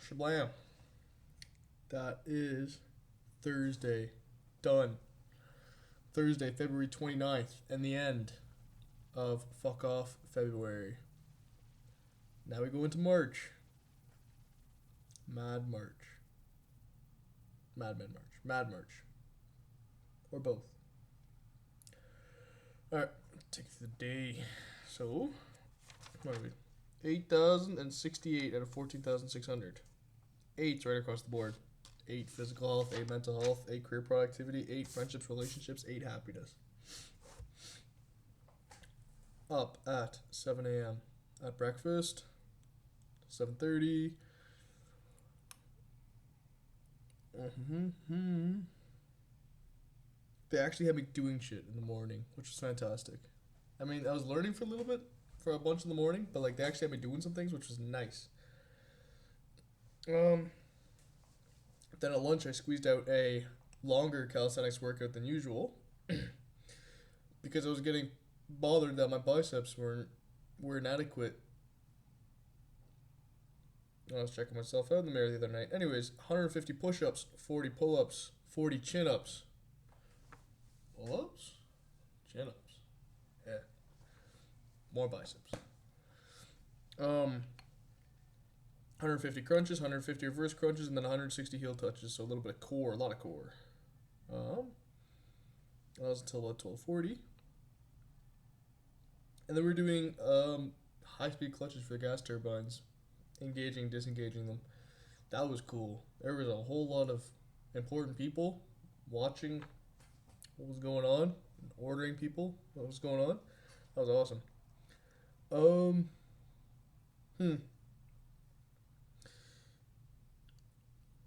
Shablam. That is Thursday. Done. Thursday, February 29th, and the end of Fuck Off February. Now we go into March. Mad March. Mad March. Mad March. Or both. Alright, take it to the day. So, what are we? 8,068 out of 14,600. 8's right across the board. 8 physical health, 8 mental health, 8 career productivity, 8 friendships, relationships, 8 happiness. Up at 7 a.m. At breakfast, 7:30. They actually had me doing shit in the morning, which was fantastic. I mean, I was learning for a little bit, for a bunch in the morning, but like they actually had me doing some things, which was nice. Then at lunch, I squeezed out a longer calisthenics workout than usual because I was getting bothered that my biceps were inadequate. I was checking myself out in the mirror the other night. Anyways, 150 push-ups, 40 pull-ups, 40 chin-ups. Pull-ups? Chin-ups. Yeah. More biceps. 150 crunches, 150 reverse crunches, and then 160 heel touches. So a little bit of core, a lot of core. That was until about 12:40. And then we're doing high-speed clutches for the gas turbines, engaging, disengaging them. That was cool. There was a whole lot of important people watching what was going on, ordering people what was going on. That was awesome.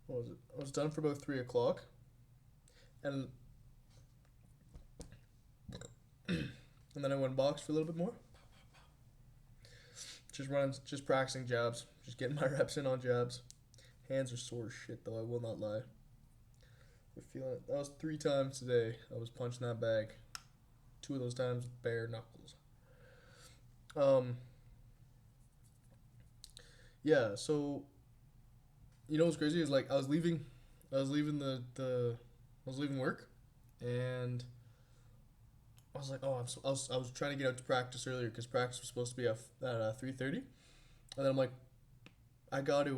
What was it? I was done for about 3 o'clock, and and then I went box for a little bit more. Just practicing jabs, just getting my reps in on jabs. Hands are sore as shit though, I will not lie. We're feeling it. That was 3 times today. I was punching that bag. 2 of those times with bare knuckles. Yeah. So, you know what's crazy is like I was leaving work, and I was like, oh, I was trying to get out to practice earlier because practice was supposed to be at 3:30, and then I'm like, I gotta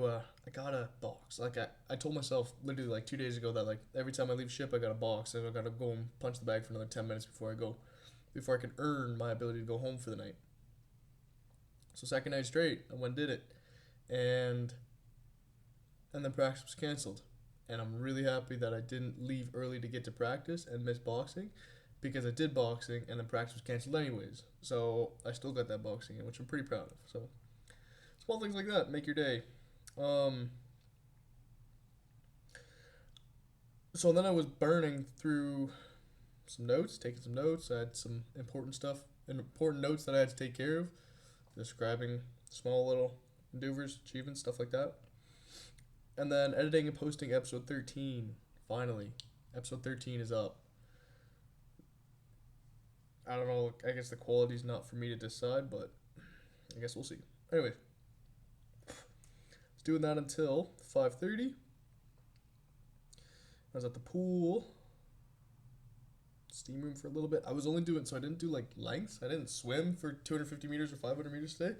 box. Like I told myself literally like 2 days ago that like every time I leave ship I gotta box and I gotta go and punch the bag for another 10 minutes before I can earn my ability to go home for the night. So second night straight, I went and did it, and then practice was canceled, and I'm really happy that I didn't leave early to get to practice and miss boxing, because I did boxing and then practice was canceled anyways. So I still got that boxing in, which I'm pretty proud of. So small things like that make your day. So then I was burning through some notes, taking some notes. I had some important notes that I had to take care of, describing small little endeavors, achievements, stuff like that. And then editing and posting episode 13. Finally, episode 13 is up. I don't know, I guess the quality's not for me to decide, but I guess we'll see. Anyway, I was doing that until 5:30. I was at the pool, steam room for a little bit. I was only doing, so I didn't do like lengths. I didn't swim for 250 meters or 500 meters today.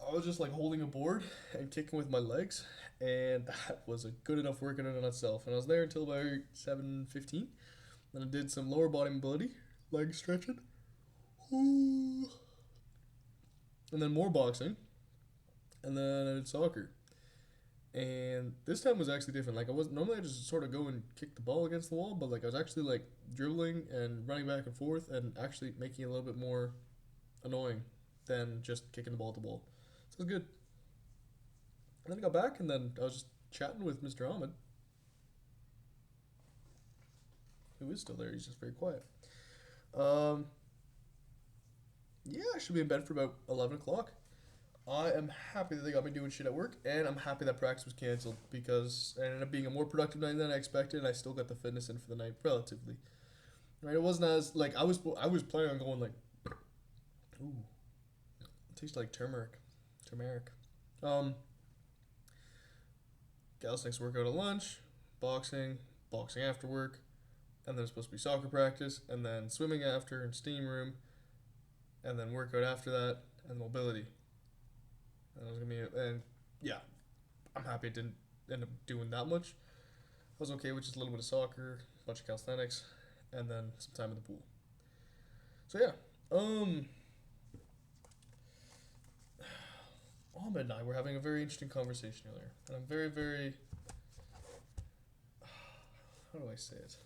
I was just like holding a board and kicking with my legs, and that was a good enough workout in itself. And I was there until about 7:15. Then I did some lower body mobility, leg stretching, and then more boxing, and then I did soccer. And this time was actually different. Like I was normally I just sort of go and kick the ball against the wall, but like I was actually like dribbling and running back and forth and actually making it a little bit more annoying than just kicking the ball at the wall. So it was good. And then I got back, and then I was just chatting with Mr. Ahmed, who is still there. He's just very quiet. Yeah, I should be in bed for about 11 o'clock. I am happy that they got me doing shit at work, and I'm happy that practice was canceled because it ended up being a more productive night than I expected, and I still got the fitness in for the night relatively. Right, it wasn't as like I was planning on going like, ooh, it tastes like turmeric. Um, calisthenics workout at lunch, boxing, boxing after work, and then it's supposed to be soccer practice, and then swimming after, and steam room, and then workout after that, and mobility. And I was gonna be, and yeah, I'm happy I didn't end up doing that much. I was okay with just a little bit of soccer, a bunch of calisthenics, and then some time in the pool. So yeah, Ahmed and I were having a very interesting conversation earlier, and I'm very, very, how do I say it?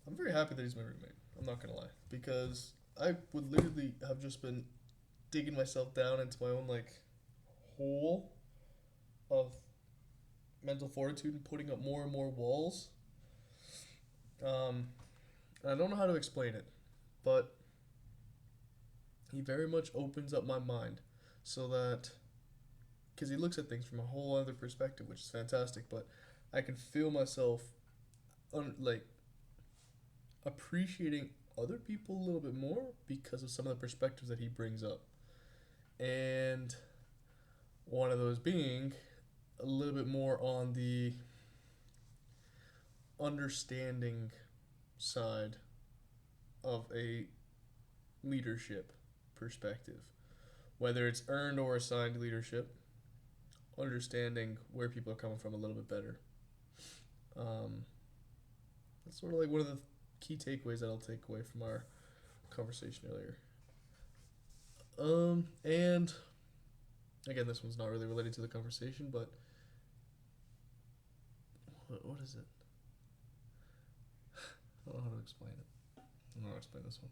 I'm very happy that he's my roommate. I'm not gonna lie, because I would literally have just been digging myself down into my own like hole of mental fortitude and putting up more and more walls. And I don't know how to explain it, but he very much opens up my mind so that because he looks at things from a whole other perspective, which is fantastic. But I can feel myself like appreciating other people a little bit more because of some of the perspectives that he brings up, and one of those being a little bit more on the understanding side of a leadership perspective, whether it's earned or assigned leadership, understanding where people are coming from a little bit better. That's sort of like one of the key takeaways that I'll take away from our conversation earlier. And again, this one's not really related to the conversation, but what is it? I don't know how to explain it. I don't know how to explain this one.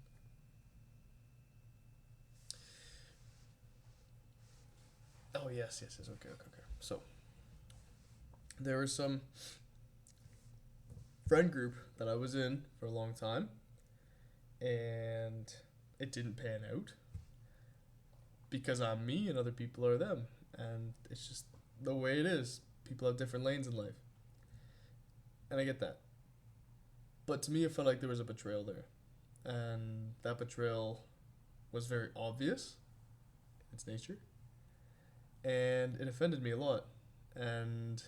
Oh, yes. Okay. So, there was some friend group that I was in for a long time, and it didn't pan out because I'm me and other people are them. And it's just the way it is. People have different lanes in life. And I get that. But to me, it felt like there was a betrayal there. And that betrayal was very obvious in its nature. And it offended me a lot. And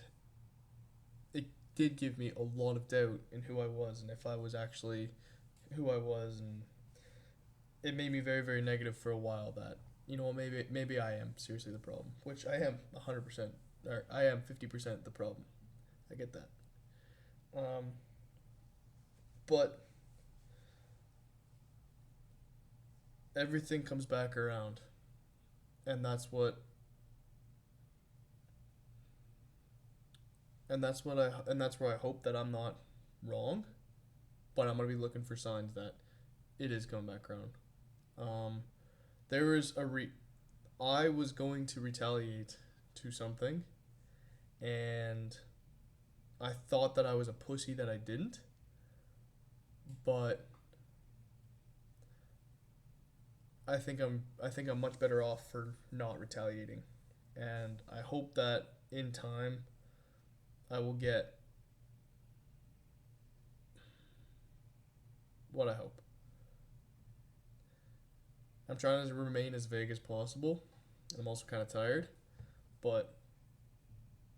it did give me a lot of doubt in who I was and if I was actually who I was. And it made me very, very negative for a while that, you know, maybe I am seriously the problem, which I am 100%, or I am 50% the problem. I get that. But everything comes back around, and that's what and that's where I hope that I'm not wrong, but I'm gonna be looking for signs that it is coming back around. There was I was going to retaliate to something, and I thought that I was a pussy that I didn't, but I think I'm much better off for not retaliating, and I hope that in time I will get what I hope. I'm trying to remain as vague as possible. I'm also kind of tired, but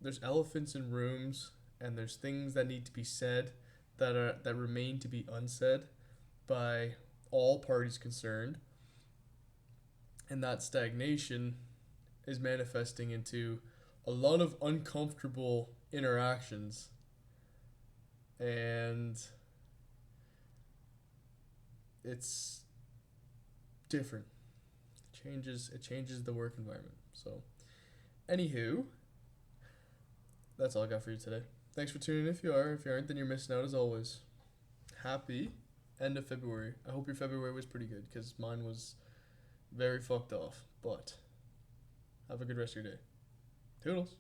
there's elephants in rooms, and there's things that need to be said that remain to be unsaid by all parties concerned, and that stagnation is manifesting into a lot of uncomfortable interactions, and it's different. It changes the work environment. So, anywho, that's all I got for you today. Thanks for tuning in. If you aren't, then you're missing out as always. Happy end of February. I hope your February was pretty good because mine was very fucked off. But have a good rest of your day. Toodles.